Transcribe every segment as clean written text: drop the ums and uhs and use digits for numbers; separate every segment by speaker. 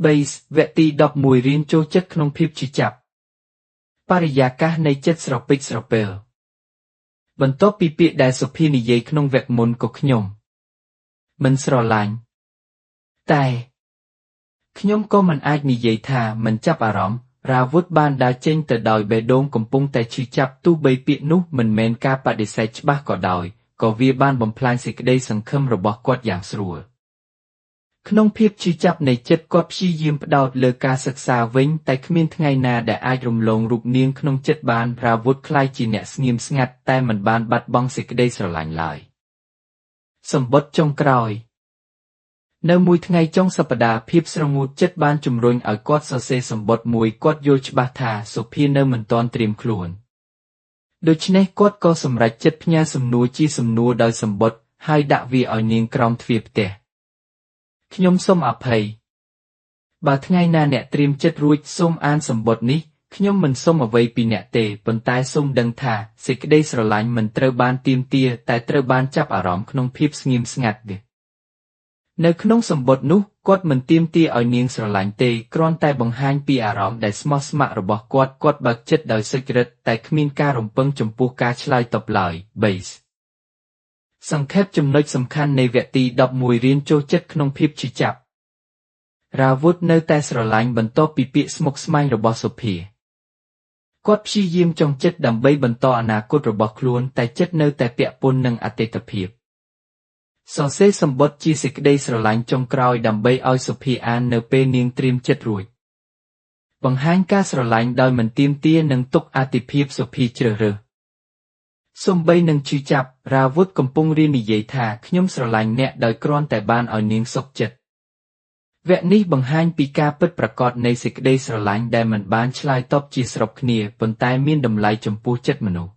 Speaker 1: Base វគ្គទី11រៀនចូលចិត្តក្នុងភាពឈឺចាប់បរិយាកាសនៃចិត្តស្រពេចស្រពិលបន្ទាប់ពីពាក្យដែលសុភានិយាយក្នុងវគ្គមុនក៏ខ្ញុំមិនស្រឡាញ់តែខ្ញុំក៏មិនអាចនិយាយថាមិនចាប់អារម្មណ៍រាវុធបានដើរចេញទៅដោយបេះដូងកំពុងតែឈឺចាប់ទោះបីពាក្យនោះមិនមែនការបដិសេធច្បាស់ក៏ដោយក៏វាបានបំផ្លាញសេចក្តីសង្ឃឹមរបស់គាត់យ៉ាងស្រួលក្នុងភាពឈឺចាប់នៃចិត្តគាត់ព្យាយាមផ្ដោតលើការសិក្សាវិញតែគ្មានថ្ងៃណាដែលអាចរំលងរូបនាងក្នុងចិត្តបានរាវុធក្លាយជាអ្នកស្ងៀមស្ងាត់តែមិនបានបាត់បង់សេចក្តីស្រឡាញ់ឡើយសម្បត្តិចុងក្រោយនៅមួយថ្ងៃចុងសប្តាហ៍ភាពស្រងូតចិត្តបានជំរុញឲ្យគាត់សរសេរសម្បត្តិមួយគាត់យល់ច្បាស់ថាសុភានៅមិនទាន់ត្រៀមខ្លួនដូច្នេះគាត់ក៏សម្រេចចិត្តផ្ញើសំណួរជាសំណួរដោយសម្បត្តិហើយដាក់វាឲ្យនាងក្រោមទ្វារផ្ទះខ្ញុំសូមអភ័យបើថ្ងៃណាអ្នកត្រៀមចិត្តរួចសូមអានសម្បត្តិនេះខ្ញុំមិនសូមអ្វីពីអ្នកទេប៉ុន្តែសូមដឹងថាសេចក្តីស្រឡាញ់មិនត្រូវបានទាមទារតែត្រូវបានចាប់អារម្មណ៍ក្នុងភាពស្ងៀមស្ងាត់ទេនៅក្នុងសម្បត្តិនោះគាត់មិនទាមទារឲ្យនាងស្រឡាញ់ទេគ្រាន់តែបង្ហាញពីអារម្មណ៍ដែលស្មោះស្ម័គ្ររបស់គាត់បើកចិត្តដោយសុចរិតតែគ្មានការរំពឹងចំពោះការឆ្លើយតបឡើយ Base សង្ខេបចំណុចសំខាន់នៃវគ្គទី11រៀនចូលចិត្តក្នុងភាពឈឺចាប់រាវុធនៅតែស្រឡាញ់បន្ទាប់ពីពាក្យស្មុគស្មាញរបស់សុភាគាត់ព្យាយាមចង់ចិត្តដើម្បីបន្តអនាគតរបស់ខ្លួនតែចិត្តនៅតែពាក់ព័ន្ធនឹងអតីតភាពសរសេរសម្បត្តិជាសេចក្តីស្រឡាញ់ចុងក្រោយដើម្បីឲ្យសុភាអាននៅពេលនាងត្រៀមចិត្តរួចបង្ហាញការស្រឡាញ់ដោយមិនទាមទារនិងទុកអាទិភាពសុភាជ្រើសរើសសូម្បីនឹងឈឺចាប់រាវុធកំពុងរៀននិយាយថាខ្ញុំស្រឡាញ់អ្នកដោយគ្រាន់តែបានឲ្យនាងសុខចិត្តវគ្គនេះបង្ហាញពីការពិតប្រាកដនៃសេចក្តីស្រឡាញ់ដែលមិនបានឆ្លើយតបជាស្របគ្នាប៉ុន្តែមានតម្លៃចំពោះចិត្តមនុស្ស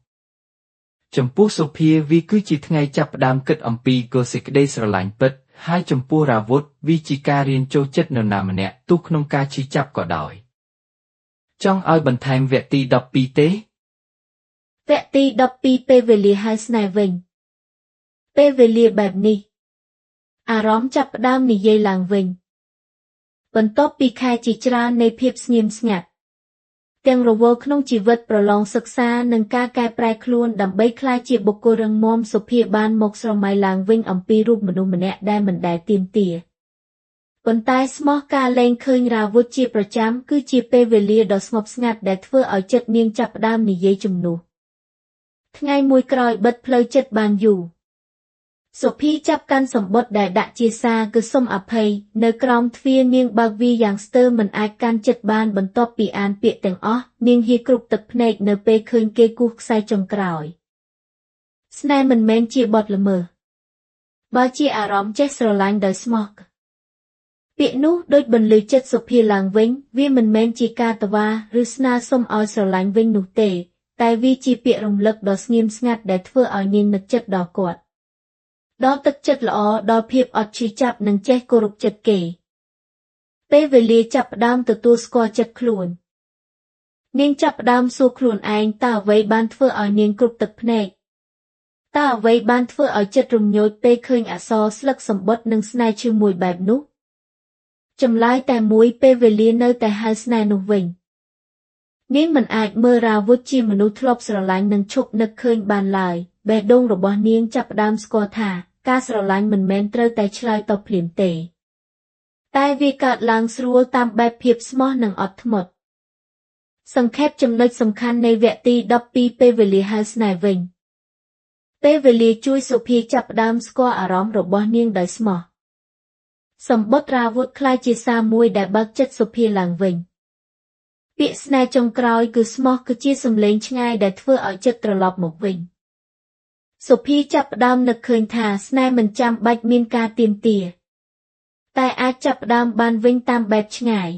Speaker 1: ចំពោះសុភាវាគឺជាថ្ងៃចាប់ផ្ដើមគិតអំពីគោលសេចក្តីស្រឡាញ់ពិតហើយចំពោះរាវុធវាជាការរៀនចូលចិត្តនរណាម្នាក់ទោះក្នុងការឈឺចាប់ក៏ដោយចង់ឲ្យបន្ថែមវគ្គទី12ទេ
Speaker 2: វគ្គទី12ពេលវេលាហើយស្នេហ៍វិញពេលវេលាបែបនេះអារម្មណ៍ចាប់ផ្ដើមនិយាយឡើងវិញបន្ទាប់ពីខែជាច្រើននៃភាពស្ងៀមស្ងាត់ទាំងរវល់ក្នុងជីវិតប្រឡងសិក្សានិងការកែប្រែខ្លួនដើម្បីក្លាយជាបុគ្គលរឹងមាំសុភាបានមកស្រមៃឡើងវិញអំពីរូបមនុស្សម្នាក់ដែលមិនដែលទាមទារប៉ុន្តែស្មោះការលែងឃើញរាវុធជាប្រចាំគឺជាពេលវេលាដ៏ស្ងប់ស្ងាត់ដែលធ្វើឲ្យចិត្តនាងចាប់ផ្ដើមនិយាយជំនួសថ្ងៃមួយក្រោយបិទផ្លូវចិត្តបានយូរសុភីចាប់កាន់សម្បត្តិដែលដាក់ជាសារគឺសុំអភ័យនៅក្រោមទ្វារនាងបើកវាយ៉ាងស្ទើរមិនអាចកាន់ចិត្តបានបន្ទាប់ពីអានពាក្យទាំងអស់នាងហៀរគ្រប់ទឹកភ្នែកនៅពេលឃើញគេគូសខ្សែចុងក្រោយស្នេហ៍មិនមែនជាបទល្មើសបើជាអារម្មណ៍ចេះស្រឡាញ់ដោយស្មោះពាក្យនោះដូចបន្លឺចិត្តសុភាឡើងវិញវាមិនមែនជាការតវ៉ាឬស្នើសុំឲ្យស្រឡាញ់វិញនោះទេតែវាជាពាក្យរំលឹកដ៏ស្ងៀមស្ងាត់ដែលធ្វើឲ្យនាងនឹកចិត្តដល់គាត់ដល់ទឹកចិត្តល្អដល់ភាពអត់ឈឺចាប់និងចេះគោរពចិត្តគេពេលវេលាចាប់ផ្ដើមទទួលស្គាល់ចិត្តខ្លួននាងចាប់ផ្ដើមសួរខ្លួនឯងតើអ្វីបានធ្វើឲ្យនាងគ្រប់ទឹកភ្នែកតើអ្វីបានធ្វើឲ្យចិត្តរំញោចពេលឃើញអក្សរស្លឹកសម្បត្តិនិងស្នេហ៍ឈឺមួយបែបនោះចម្លើយតែមួយពេលវេលានៅតែហៅស្នេហ៍នោះវិញនាងមិនអាចមើលរាវុធជាមនុស្សធ្លាប់ស្រឡាញ់និងឈប់នឹកឃើញបានឡើយបេះដូងរបស់នាងចាប់ផ្ដើមស្គាល់ថាការស្រឡាញ់មិនមែនត្រូវតែឆ្លើយតបភ្លាមទេតែវាកើតឡើងស្រួលតាមបែបភាពស្មោះនិងអត់ធ្មត់សង្ខេបចំណុចសំខាន់នៃវគ្គទី12ពេលវេលាហៅស្នេហ៍វិញពេលវេលាជួយសុភាចាប់ផ្ដើមស្គាល់អារម្មណ៍របស់នាងដោយស្មោះសម្បត្តិរាវុធក្លាយជាសារមួយដែលបើកចិត្តសុភាឡើងវិញពាក្យស្នេហ៍ចុងក្រោយគឺស្មោះគឺជាសំឡេងឆ្ងាយដែលធ្វើឲ្យចិត្តត្រឡប់មកវិញសុភាចាប់ផ្ដើមនឹកឃើញថាស្នេហ៍មិនចាំបាច់មានការទាមទារតែអាចចាប់ផ្ដើមបានវិញតាមបែបឆ្ងាយ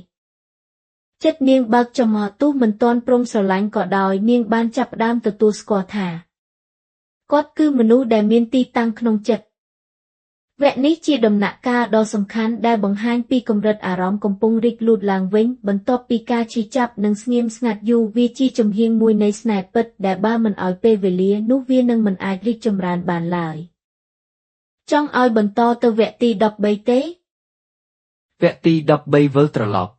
Speaker 2: ចិត្តនាងបើកចំហទោះមិនទាន់ព្រមស្រឡាញ់ក៏ដោយនាងបានចាប់ផ្ដើមទទួលស្គាល់ថាគាត់គឺមនុស្សដែលមានទីតាំងក្នុងចិត្តវគ្គនេះជាដំណាក់កាលដ៏សំខាន់ដែលបង្ហាញពីកម្រិតអារម្មណ៍កំពុងរីកលូតឡើងវិញបន្ទាប់ពីការឈឺចាប់និងស្ងៀមស្ងាត់យូរវាជាជំហានមួយនៃស្នេហ៍ពិតដែលបើមិនឲ្យពេលវេលានោះវានឹងមិនអាចរីកចម្រើនបានឡើយចង់ឲ្យបន្តទៅវគ្គទី13ទេ
Speaker 1: វគ្គទី13វិលត្រឡប់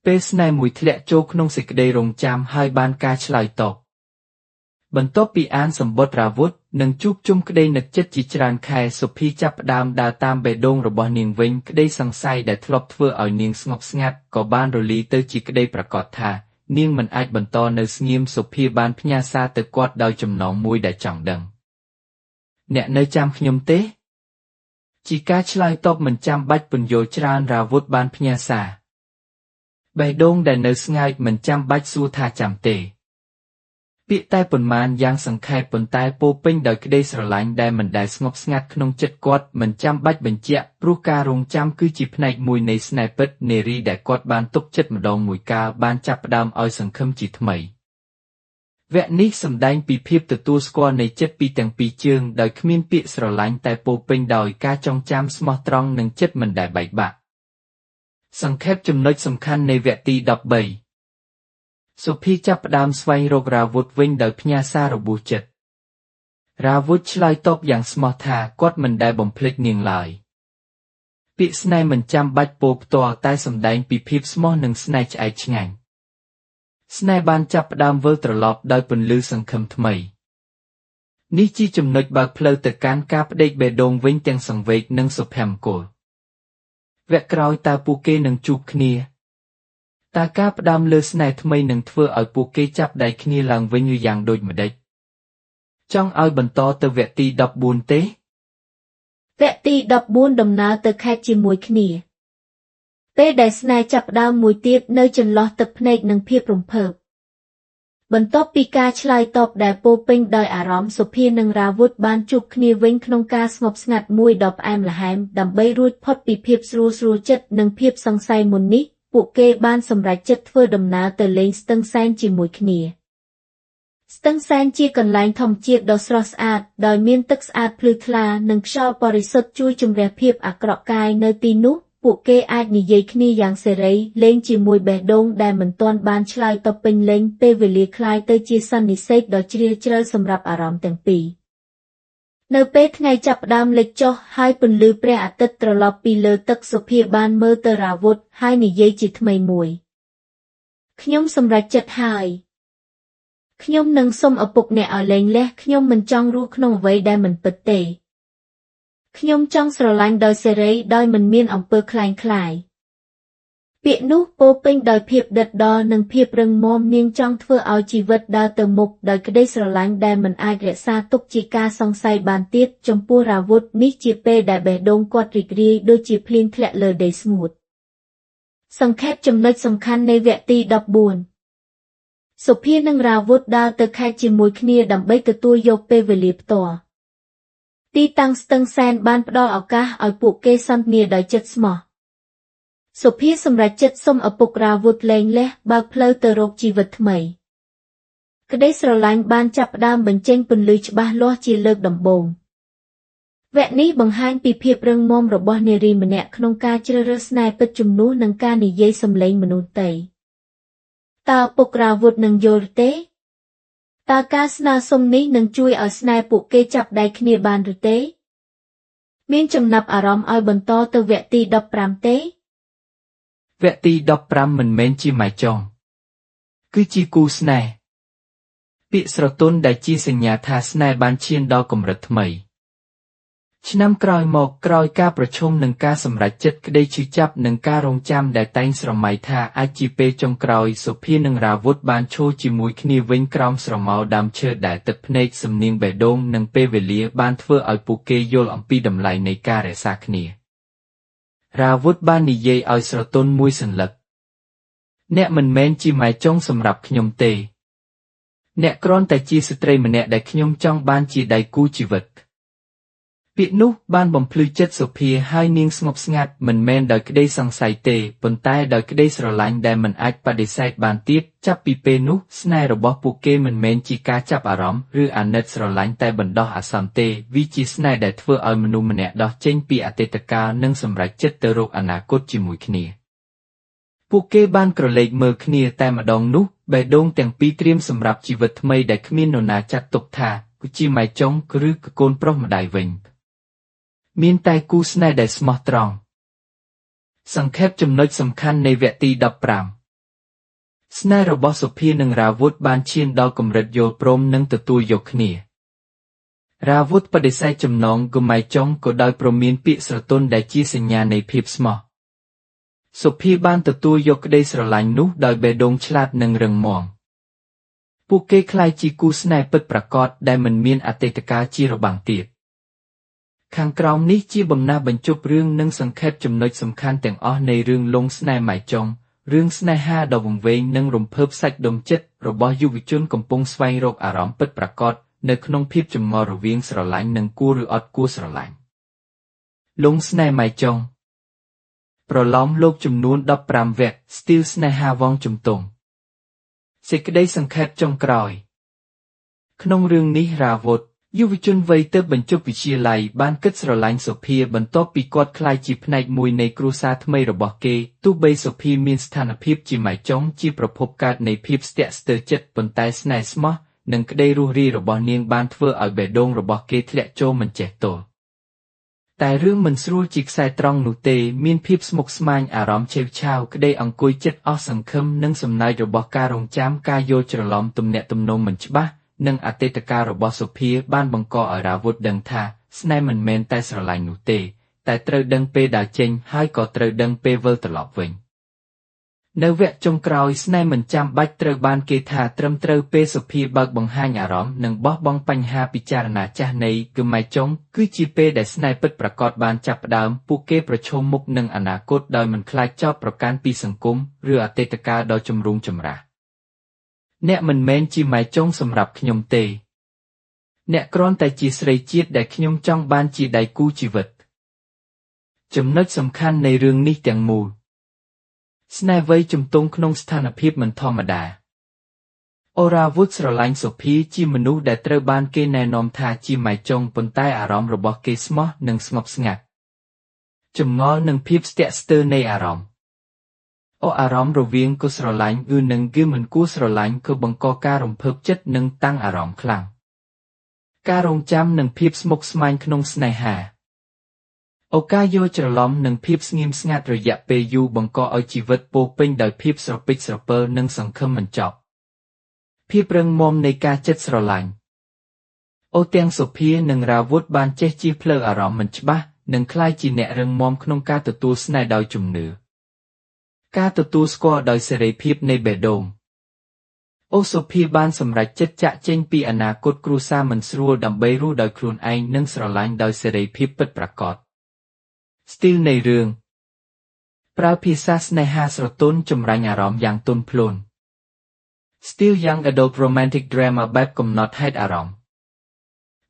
Speaker 1: ពេលស្នេហ៍មួយធ្លាក់ចូលក្នុងសេចក្តីរងចាំហើយបានការឆ្លើយតបបន្ទាប់ពីអានសម្បត្តិរាវុធនិងជួបជុំក្តីនឹកចិត្តជាច្រើនខែសុភីចាប់ផ្ដើមដើរតាមបេះដូងរបស់នាងវិញក្តីសង្ស័យដែលធ្លាប់ធ្វើឲ្យនាងស្ងប់ស្ងាត់ក៏បានរលាយទៅជាក្តីប្រាកដថានាងមិនអាចបន្តនៅស្ងៀមសុភីបានផ្ញើសារទៅគាត់ដោយចំណងមួយដែលចង់ដឹងអ្នកនៅចាំខ្ញុំទេជាការឆ្លើយតបមិនចាំបាច់ពន្យល់ច្រើនរាវុធបានផ្ញើសារបេះដូងដែលនៅស្ងើចមិនចាំបាច់សួរថាចាំទេពាក្យតែប៉ុន្មានយ៉ាងសង្ខេបប៉ុន្តែពោពេញដោយក្តីស្រឡាញ់ដែលមិនដែលស្ងប់ស្ងាត់ក្នុងចិត្តគាត់មិនចាំបាច់បញ្ជាក់ព្រោះការរងចាំគឺជាផ្នែកមួយនៃស្នេហ៍ពិតនារីដែលគាត់បានទុកចិត្តម្ដងមួយកាលបានចាប់ផ្ដើមឲ្យសង្ឃឹមជាថ្មីវគ្គនេះសម្ដែងពីភាពទទួលស្គាល់នៃចិត្តពីទាំងពីរជើងដោយគ្មានពាក្យស្រឡាញ់តែពោពេញដោយការចងចាំស្មោះត្រង់និងចិត្តមិនដែលបែកបាក់សង្ខេបចំណុចសំខាន់នៃវគ្គទី13សុភីចាប់ផ្ដើមស្វែងរករាវុធវិញដោយផ្ញើសាររបួសចិត្តរាវុធឆ្លើយតបយ៉ាងស្មោះថាគាត់មិនដែលបំភ្លេចនាងឡើយពាក្យស្នេហ៍មិនចាំបាច់ពោលផ្ទាល់តែសម្ដែងពីភាពស្មោះនិងស្នេហ៍ឆ្អែតឆ្ងាញ់ស្នេហ៍បានចាប់ផ្ដើមវិលត្រឡប់ដោយពន្លឺសង្ឃឹមថ្មីនេះជាចំណុចបើកផ្លូវទៅកាន់ការប្តេជ្ញបេះដូងវិញទាំងសង្វេគនិងសុភមង្គលវគ្គក្រោយតើពួកគេនឹងជួបគ្នាតើការផ្ដើមលើស្នេហ៍ថ្មីនឹងធ្វើឲ្យពួកគេចាប់ដៃគ្នាឡើងវិញឬយ៉ាងដូចម្តេចចង់ឲ្យបន្តទៅវគ្គទី14ទេ
Speaker 2: វគ្គទី14ដំណើរទៅខេត្តជាមួយគ្នាពេលដែលស្នេហ៍ចាប់ផ្ដើមមួយទៀតនៅចន្លោះទឹកភ្នែកនិងភាពរំភើបបន្ទាប់ពីការឆ្លើយតបដែលពោពេញដោយអារម្មណ៍សុភានិងរាវុធបានជួបគ្នាវិញក្នុងការស្ងប់ស្ងាត់មួយដ៏ផ្អែមល្ហែមដើម្បីរួចផុតពីភាពស្រួលចិត្តនិងភាពសង្ស័យមុននេះពួកគេបានសម្រេចចិត្តធ្វើដំណើរទៅលេងស្ទឹងសែនជាមួយគ្នាស្ទឹងសែនជាកន្លែងធម្មជាតិដ៏ស្រស់ស្អាតដោយមានទឹកស្អាតភ្លឺថ្លានិងខ្យល់បរិសុទ្ធជួយជម្រះភាពអាក្រក់កាយនៅទីនោះពួកគេអាចនិយាយគ្នាយ៉ាងសេរីលេងជាមួយបេះដូងដែលមិនទាន់បានឆ្លើយតបពេញលេញពេលវេលាคล้ายទៅជាសន្និសីទដ៏ជ្រាលជ្រៅសម្រាប់អារម្មណ៍ទាំងពីរនៅពេលថ្ងៃចាប់ផ្ដើមលិចចុះហើយពន្លឺព្រះអាទិត្យត្រឡប់ពីលើទឹកសុភាបានមើលទៅរាវុធហើយនិយាយជាថ្មីមួយខ្ញុំសម្រេចចិត្តហើយខ្ញុំនឹងសុំឪពុកអ្នកឲ្យលែងលះខ្ញុំមិនចង់រស់ក្នុងអ្វីដែលមិនពិតទេខ្ញុំចង់ស្រឡាញ់ដោយសេរីដោយមិនមានអំពើក្លែងក្លាយពាក្យនោះពោពេញដោយភាពដិតដល់និងភាពរឹងមាំនាងចង់ធ្វើឲ្យជីវិតដើរទៅមុខដោយក្តីស្រឡាញ់ដែលមិនអាចរក្សាទុកជាការសង្ស័យបានទៀតចំពោះរាវុធនេះជាពេលដែលបេះដូងគាត់រីករាយដូចជាភ្លៀងធ្លាក់លើដីស្ងួតសង្ខេបចំណុចសំខាន់នៃវគ្គទី14សុភានិងរាវុធដើរទៅខេត្តជាមួយគ្នាដើម្បីទទួលយកពេលវេលាផ្ទាល់ទីតាំងស្ទឹងសែនបានផ្ដល់ឱកាសឲ្យពួកគេសន្ទនាដោយចិត្តស្មោះសុភាសម្រេចចិត្តសុំឪពុករាវុធលែងលះបើកផ្លូវទៅរកជីវិតថ្មីក្តីស្រឡាញ់បានចាប់ផ្ដើមបញ្ចេញពន្លឺច្បាស់លាស់ជាលើកដំបូងវគ្គនេះបង្ហាញពីភាពរឹងមាំរបស់នារីម្នាក់ក្នុងការជ្រើសរើសស្នេហ៍ពិតជំនួសនឹងការនិយាយសម្លេងមនុស្សតីតើឪពុករាវុធនឹងយល់ទេតើការស្នើសុំនេះនឹងជួយឲ្យស្នេហ៍ពួកគេចាប់ដៃគ្នាបានឬទេមានចំណាប់អារម្មណ៍ឲ្យបន្តទៅវគ្គទី15ទេ
Speaker 1: វគ្គទី15មិនមែនជាម៉ែចុងគឺជាគូស្នេហ៍ពាក្យស្រទន់ដែលជាសញ្ញាថាស្នេហ៍បានឈានដល់កម្រិតថ្មីឆ្នាំក្រោយមកក្រោយការប្រឈមនឹងការសម្រេចចិត្តក្តីឈឺចាប់និងការរងចាំដែលតែងស្រមៃថាអាចជាពេលចុងក្រោយសុភានិងរាវុធបានឈរជាមួយគ្នាវិញក្រោមស្រមោលដើមឈើដែលទឹកភ្នែកសំនៀងបេះដូងនិងពេលវេលាបានធ្វើឲ្យពួកគេយល់អំពីតម្លៃនៃការរក្សាគ្នារាវុធបាននិយាយឲ្យស្រទន់មួយសន្លឹកអ្នកមិនមែនជាម៉ែចុងសម្រាប់ខ្ញុំទេអ្នកគ្រាន់តែជាស្ត្រីម្នាក់ដែលខ្ញុំចង់បានជាដៃគូជីវិតពាក្យនោះបានបំភ្លឺចិត្តសុភាហើយនាងស្ងប់ស្ងាត់មិនមែនដោយក្តីសង្ស័យទេប៉ុន្តែដោយក្តីស្រឡាញ់ដែលមិនអាចបដិសេធបានទៀតចាប់ពីពេលនោះស្នេហ៍របស់ពួកគេមិនមែនជាការចាប់អារម្មណ៍ឬអាណិតស្រឡាញ់តែបណ្ដោះអាសន្នទេវាជាស្នេហ៍ដែលធ្វើឲ្យមនុស្សម្នាក់ដោះចេញពីអតីតកាលនិងសម្រេចចិត្តទៅរកអនាគតជាមួយគ្នាពួកគេបានក្រឡេកមើលគ្នាតែម្ដងនោះបេះដូងទាំងពីរត្រៀមសម្រាប់ជីវិតថ្មីដែលគ្មាននរណាចាត់ទុកថាគឺជាម៉ែចុងឬកូនប្រុសម្ដាយវិញមានតែគូស្នេហ៍ដែលស្មោះត្រង់ សង្ខេបចំណុចសំខាន់នៃវគ្គទី15ស្នេហ៍របស់សុភានិងរាវុធបានឈានដល់កម្រិតយល់ព្រមនិងទទួលយកគ្នារាវុធបដិសេធចំណងកុម៉ៃចុងក៏ដោយព្រមានពាក្យស្រទន់ដែលជាសញ្ញានៃភាពស្មោះសុភាបានទទួលយកក្តីស្រឡាញ់នោះដោយបេះដូងឆ្លាតនិងរឹងមាំពួកគេក្លាយជាគូស្នេហ៍ពិតប្រាកដដែលមិនមានអតីតកាលជារបាំងទៀតខាងក្រោមនេះជាបំណាស់បញ្ចប់រឿងនិងសង្ខេបចំណុចសំខាន់ទាំងអស់នៃរឿងលងស្នេហ៍ម៉ៃចុងរឿងស្នេហាដ៏វង្វេងនិងរំភើបសាច់ដុំចិត្តរបស់យុវជនកំពុងស្វែងរកអារម្មណ៍ពិតប្រាកដនៅក្នុងភាពចម្ងល់រវាងស្រឡាញ់និងគួរឬអត់គួរស្រឡាញ់លងស្នេហ៍ម៉ៃចុងប្រឡំលោកចំនួន15វគ្គស្ទីលស្នេហាវងជំទង់សេចក្តីសង្ខេបចុងក្រោយក្នុងរឿងនេះរាវុធយុវជនវ័យទើបបញ្ចប់វិទ្យាល័យបានគិតស្រឡាញ់សុភាបន្ទាប់ពីគាត់ក្លាយជាផ្នែកមួយនៃគ្រួសារថ្មីរបស់គេទោះបីសុភាមានស្ថានភាពជាម៉ៃចុងជាប្រភពកើតនៃភាពស្ទាក់ស្ទើរចិត្តប៉ុន្តែស្នេហ៍ស្មោះនិងក្តីរួសរាយរបស់នាងបានធ្វើឲ្យបេះដូងរបស់គេធ្លាក់ចូលមិនចេះទល់តែរឿងមិនស្រួលជាខ្សែត្រង់នោះទេមានភាពស្មុគស្មាញអារម្មណ៍ឆេវឆាវក្តីអង្គុយចិត្តអស់សង្ឃឹមនិងសំណើចរបស់ការរងចាំការយល់ច្រឡំទំនាក់ទំនងមិនច្បាស់និងអតីតកាលរបស់សុភាបានបង្កឲ្យរាវុធដឹងថាស្នេហ៍មិនមែនតែស្រឡាញ់នោះទេតែត្រូវដឹងពេលដើរចេញហើយក៏ត្រូវដឹងពេលវិលត្រឡប់វិញនៅវគ្គចុងក្រោយស្នេហ៍មិនចាំបាច់ត្រូវបានគេថាត្រឹមត្រូវពេលសុភាបើកបង្ហាញអារម្មណ៍និងបោះបង់បញ្ហាពិចារណាចាស់នៃគឺម៉ៃចុងគឺជាពេលដែលស្នេហ៍ពិតប្រាកដបានចាប់ផ្ដើមពួកគេប្រឈមមុខនឹងអនាគតដោយមិនខ្លាចចោទប្រកាន់ពីសង្គមឬអតីតកាលដ៏ចម្រូងចម្រាសអ្នកមិនមែនជាម៉ៃចុងសម្រាប់ខ្ញុំទេអ្នកគ្រាន់តែជាស្រីជាតិដែលខ្ញុំចង់បានជាដៃគូជីវិតចំណុចសំខាន់នៃរឿងនេះទាំងមូលស្នេហ៍វ័យជំទង់ក្នុងស្ថានភាពមិនធម្មតាអូរាវុធស្រឡាញ់សុភាជាមនុស្សដែលត្រូវបានគេណែនាំថាជាម៉ៃចុងប៉ុន្តែអារម្មណ៍របស់គេស្មោះនិងស្ងប់ស្ងាត់ចម្ងល់និងភាពស្ទាក់ស្ទើរនៃអារម្មណ៍អារម្មណ៍រវាងគូស្រឡាញ់និងគឺមិនគួរស្រឡាញ់គឺបង្កការរំភើបចិត្តនិងតាំងអារម្មណ៍ខ្លាំងការរងចាំនិងភាពស្មុគស្មាញក្នុងស្នេហាការយល់ច្រឡំនិងភាពស្ងៀមស្ងាត់រយៈពេលយូរបង្កឲ្យជីវិតពោរពេញដោយភាពស្រពេចស្រពិលនិងសង្ឃឹមមិនចប់ភាពរឹងមាំនៃការចិត្តស្រឡាញ់ទាំងសុភានិងរាវុធបានចេះជៀសភ្លើអារម្មណ៍មិនច្បាស់និងក្លាយជាអ្នករឹងមាំក្នុងការទទួលស្នេហ៍ដោយជំនឿការទទួលស្គាល់ដោយសេរីភាពនៃបេះដូងសុភាបានសម្រេចចិត្តចាកចេញពីអនាគតគ្រួសារមិនស្រួលដើម្បីរស់ដោយខ្លួនឯងនិងស្រឡាញ់ដោយសេរីភាពពិតប្រាកដស្ទីលនៃរឿងប្រើភាសាស្នេហាស្រទន់ចម្រាញ់អារម្មណ៍យ៉ាងទន់ភ្លន់ស្ទីល Young Adult Romantic Drama បែបកំណត់ហេតុអារម្មណ៍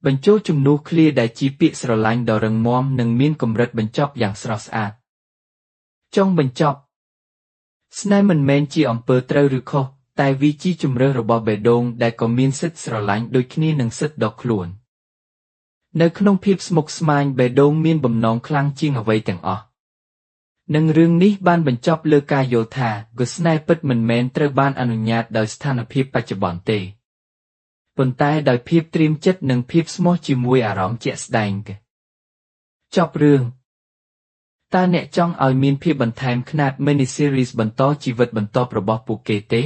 Speaker 1: បញ្ចូលជំនួសឃ្លាដែលជាពាក្យស្រឡាញ់ដ៏រឹងមាំនិងមានកម្រិតបញ្ចប់យ៉ាងស្រស់ស្អាតចុងបញ្ចប់ស្នេហ៍មិនមែនជាអំពើត្រូវឬខុសតែវាជាជម្រើសរបស់បេះដូងដែលក៏មានសិទ្ធិស្រឡាញ់ដូចគ្នានឹងសិទ្ធិដកខ្លួននៅក្នុងភាពស្មុគស្មាញបេះដូងមានបំណងខ្លាំងជាងអ្វីទាំងអស់និងរឿងនេះបានបញ្ចប់លើការយល់ថាគឺស្នេហ៍ពិតមិនមែនត្រូវបានអនុញ្ញាតដោយស្ថានភាពបច្ចុប្បន្នទេប៉ុន្តែដោយភាពត្រៀមចិត្តនិងភាពស្មោះជាមួយអារម្មណ៍ជាក់ស្ដែងចប់រឿងតើអ្នកចង់ឲ្យមានភាពបន្ថែមខ្នាត mini series បន្តជីវិតបន្ទាប់របស់ពួកគេទេ